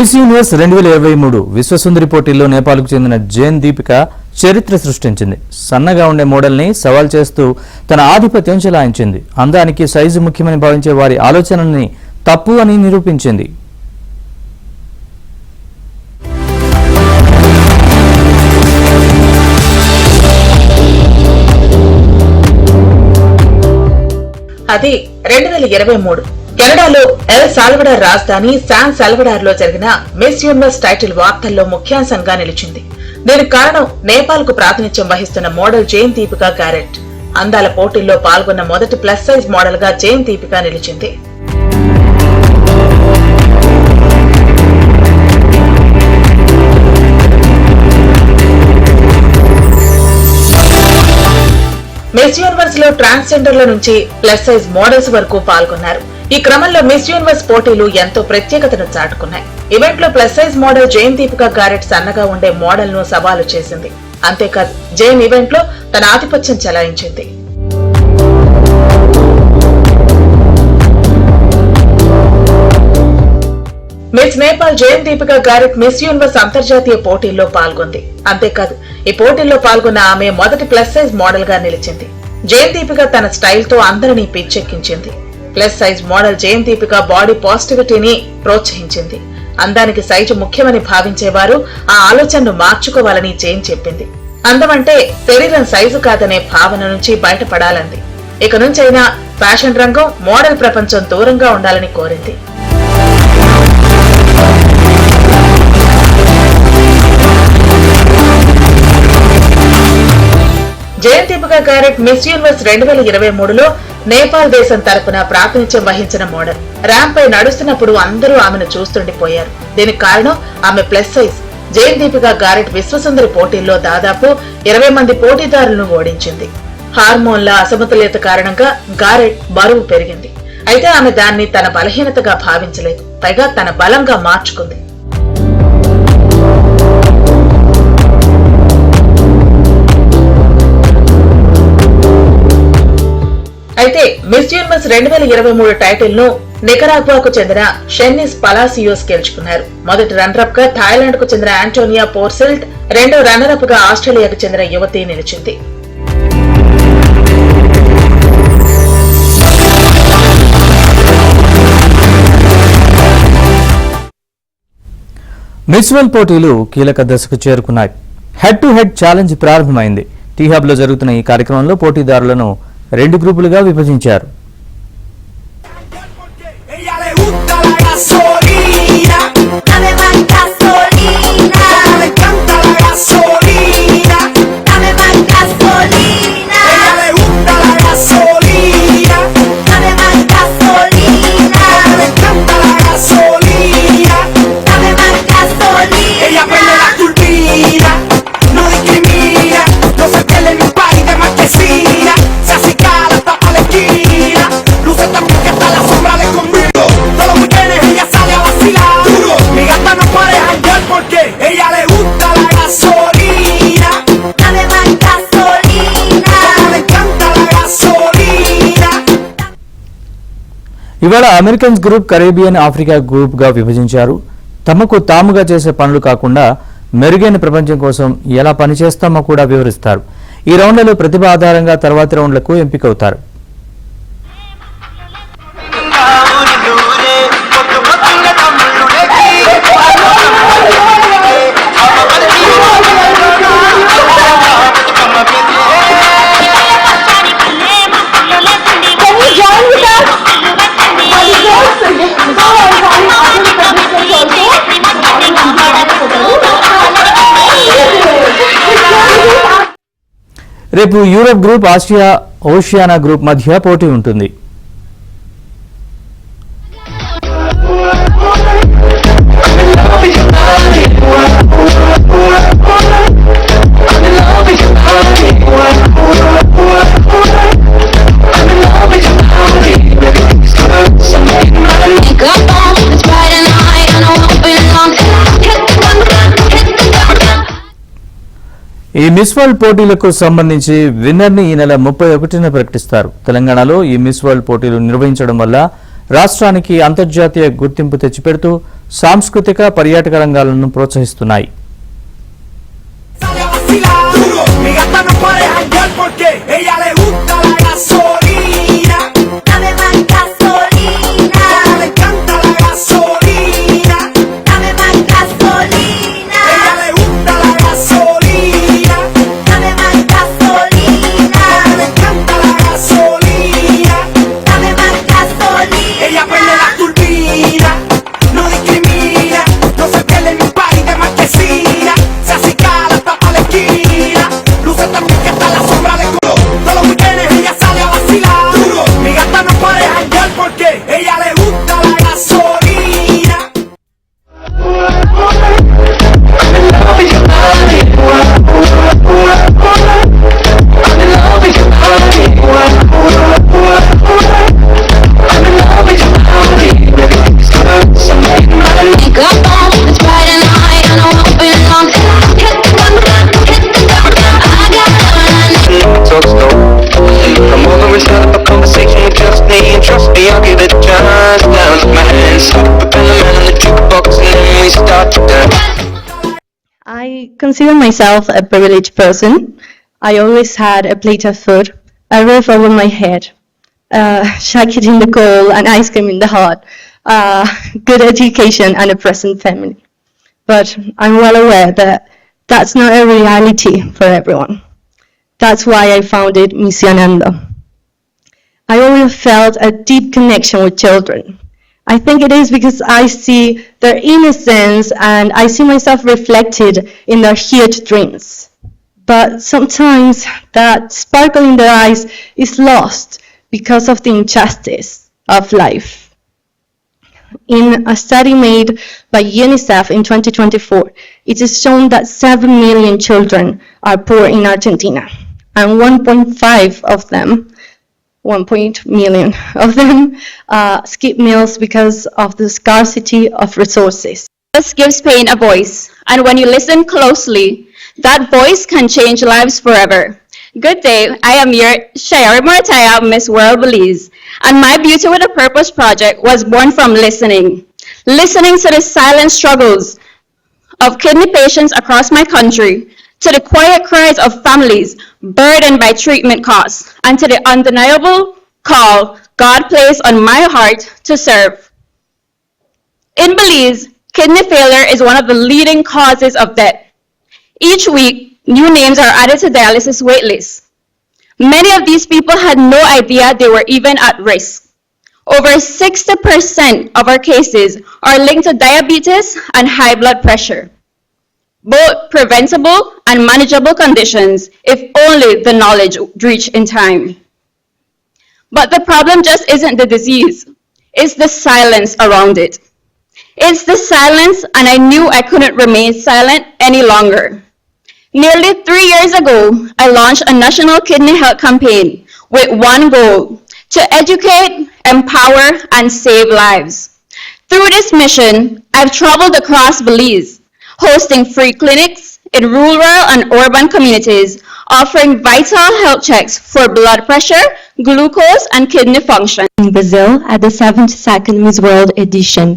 Miss universe 2023 విశ్వసుందరి పోటీల్లో నేపాల్కు చెందిన జైన్ దీపిక చరిత్ర సృష్టించింది. సన్నగా ఉండే మోడల్ని సవాల్ చేస్తూ తన ఆధిపత్యం చెలాయించింది. అందానికి సైజు ముఖ్యమని భావించే వారి ఆలోచనల్ని తప్పు అని నిరూపించింది. అది 2023 కెనడాలో ఎల్ సాల్వడార్ రాజధాని శాన్ సాల్వడార్ లో జరిగిన మిస్ యూనివర్స్ టైటిల్ వార్తల్లో ముఖ్యాంశంగా నిలిచింది. దీనికి కారణం నేపాల్ కు ప్రాతినిధ్యం వహిస్తున్న మోడల్ జైన్ దీపిక గారెట్. అందాల పోటీల్లో పాల్గొన్న మొదటి ప్లస్ సైజ్ మోడల్ గా జైన్ దీపిక నిలిచింది. మిస్ యూనివర్స్ లో ట్రాన్స్జెండర్ల నుంచి ప్లస్ సైజ్ మోడల్స్ వరకు పాల్గొన్నారు. ఈ క్రమంలో మిస్ యూనివర్స్ పోటీలు ఎంతో ప్రత్యేకతను చాటుకున్నాయి. ఈవెంట్ లో plus size model Jane Dipika Garrett సన్నగా ఉండే మోడల్ ను సవాలు చేసింది. అంతేకాదు జైన్ ఈవెంట్ లో తన ఆధిపత్యం చెలాయించింది. Miss Nepal Jane Dipika Garrett Miss Universe అంతర్జాతీయ పోటీల్లో పాల్గొంది. అంతేకాదు ఈ పోటీల్లో పాల్గొన్న ఆమె మొదటి ప్లస్ సైజ్ మోడల్ గా నిలిచింది. జైన్ దీపిక తన స్టైల్ తో అందరినీ పిచ్చెక్కించింది. Plus size model Jane Dipika body పాజిటివిటీని ప్రోత్సహించింది. అందానికి సైజు ముఖ్యమని భావించేవారు ఆ ఆలోచనను మార్చుకోవాలని జైన్ చెప్పింది. అందమంటే శరీరం సైజు కాదనే భావన నుంచి బయటపడాలంది. ఇక నుంచైనా ఫ్యాషన్ రంగం మోడల్ ప్రపంచం దూరంగా ఉండాలని కోరింది. Jane Dipika Garrett Miss Universe 2023లో నేపాల్ దేశం తరపున ప్రాతినిధ్యం వహించిన మోడల్. ర్యాంప్ పై నడుస్తున్నప్పుడు అందరూ ఆమెను చూస్తుండిపోయారు. దీనికి కారణం ఆమె plus size. Jane Dipika Garrett విశ్వసుందరి పోటీల్లో దాదాపు 20 మంది పోటీదారులను ఓడించింది. హార్మోన్ల అసమతుల్యత కారణంగా గారెట్ బరువు పెరిగింది. అయితే ఆమె దాన్ని తన బలహీనతగా భావించలేదు. పైగా తన బలంగా మార్చుకుంది. అయితే మిస్ యూనివర్స్ 2023 టైటిల్ ను నికరాగ్వాకు చెందిన షెన్నిస్ పలాసియోస్ గెలుచుకున్నారు. మొదటి రన్నర్ అప్ గా థాయిలాండ్ కు చెందిన ఆంటోనియా పోర్సెల్ట్, రెండో రన్నర్ అప్ గా ఆస్ట్రేలియాకు చెందిన యువతి నిలిచింది. మిస్ వరల్డ్ పోటీలు కీలక దశకు చేరుకున్నాయి. హెడ్ టు హెడ్ ఛాలెంజ్ ప్రారంభమైంది. టీ హబ్ లో జరుగుతున్న ఈ కార్యక్రమంలో పోటీదారులను 2 గ్రూపులుగా విభజించారు. ఇవాళ Americans group Caribbean Africa group గా విభజించారు. తమకు తాముగా చేసే పనులు కాకుండా మెరుగైన ప్రపంచం కోసం ఎలా పనిచేస్తామో కూడా వివరిస్తారు. ఈ రౌండ్లలో ప్రతిభ ఆధారంగా తర్వాతి రౌండ్లకు ఎంపికవుతారు. రేపు Europe group, Asia Oceana group మధ్య పోటీ ఉంటుంది. ఈ మిస్ వరల్డ్ పోటీలకు సంబంధించి విన్నర్ ని ఈ నెల 31న ప్రకటిస్తారు. తెలంగాణలో ఈ మిస్ వరల్డ్ పోటీలు నిర్వహించడం వల్ల రాష్ట్రానికి అంతర్జాతీయ గుర్తింపు తెచ్చిపెడుతూ సాంస్కృతిక పర్యాటక రంగాలను ప్రోత్సహిస్తున్నాయి. Mi gata no puede janguear porque ella le gusta la gasolina. Dame más gasolina. Le encanta la gasolina. Dame más gasolina. Ella le gusta la gasolina. Dame más gasolina. Le encanta la gasolina. Dame más gasolina. Ella prende la turbina, no discrimina, no se pierde en un party de marquesina. Se acicala hasta pa' la esquina, luce también que está en la sombra de culo. Todos los weekends ella sale a vacilar. Mi gata no puede janguear porque ella le gusta la gasolina. Got ball, it's Friday night, and I'm hoping long. Hit the gun, hit the gun. I got what I need. Talk slow. Come over and start up a conversation with just me. And trust me, I'll give it a chance. Now look my hands up, and the man on the jukebox, and then we start to dance. I consider myself a privileged person. I always had a plate of food, a roof over my head, jacket in the cold and ice cream in the hot, good education and a present family. But I'm well aware that that's not a reality for everyone. That's why I founded Misionando. I always felt a deep connection with children. I think it is because I see their innocence and I see myself reflected in their huge dreams. But sometimes that sparkle in their eyes is lost because of the injustice of life. In a study made by UNICEF in 2024, it is shown that 7 million children are poor in Argentina, and 1.5 of them 1 million of them skip meals because of the scarcity of resources. This gives pain a voice, and when you listen closely, that voice can change lives forever. Good day, I am your Shayari Morataya, Miss World Belize, and my Beauty with a Purpose project was born from listening. Listening to the silent struggles of kidney patients across my country, to the quiet cries of families burdened by treatment costs, and to the undeniable call God placed on my heart to serve. In Belize, kidney failure is one of the leading causes of death. Each week, new names are added to dialysis waitlists. Many of these people had no idea they were even at risk. Over 60% of our cases are linked to diabetes and high blood pressure, both preventable and manageable conditions if only the knowledge reached in time. But the problem just isn't the disease, it's the silence around it. It's the silence, and I knew I couldn't remain silent any longer. Nearly 3 years ago, I launched a national kidney health campaign with one goal: to educate, empower, and save lives. Through this mission, I've traveled across Belize, hosting free clinics in rural and urban communities, offering vital health checks for blood pressure, glucose, and kidney function. In Brazil at the 72nd Miss World edition.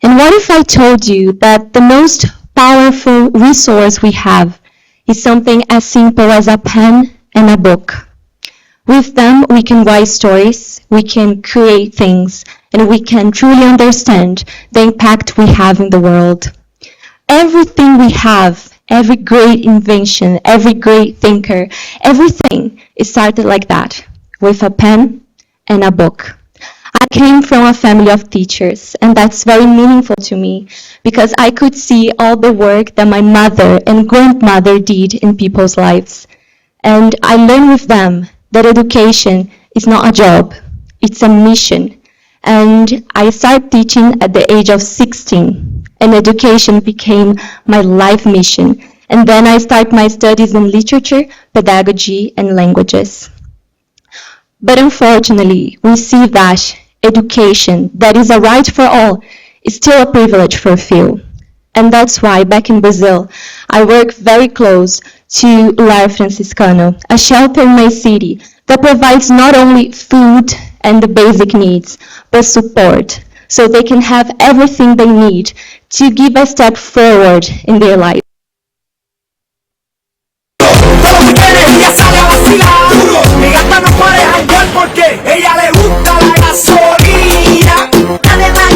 And what if I told you that the most powerful resource we have is something as simple as a pen and a book? With them, we can write stories, we can create things, and we can truly understand the impact we have in the world. Everything we have, every great invention, every great thinker, everything is started like that, with a pen and a book. I came from a family of teachers, and that's very meaningful to me because I could see all the work that my mother and grandmother did in people's lives. And I learned with them that education is not a job, it's a mission. And I started teaching at the age of 16, and education became my life mission. And then I started my studies in literature, pedagogy, and languages. But unfortunately, we see that education, that is a right for all, is still a privilege for few. And that's why back in Brazil, I work very close to Lar Franciscano, a shelter in my city that provides not only food and the basic needs, but support, so they can have everything they need to give a step forward in their life. Todos los weekends ella sale a vacilar. Mi gata no puede janguear porque ella le gusta la gasolina. Dame más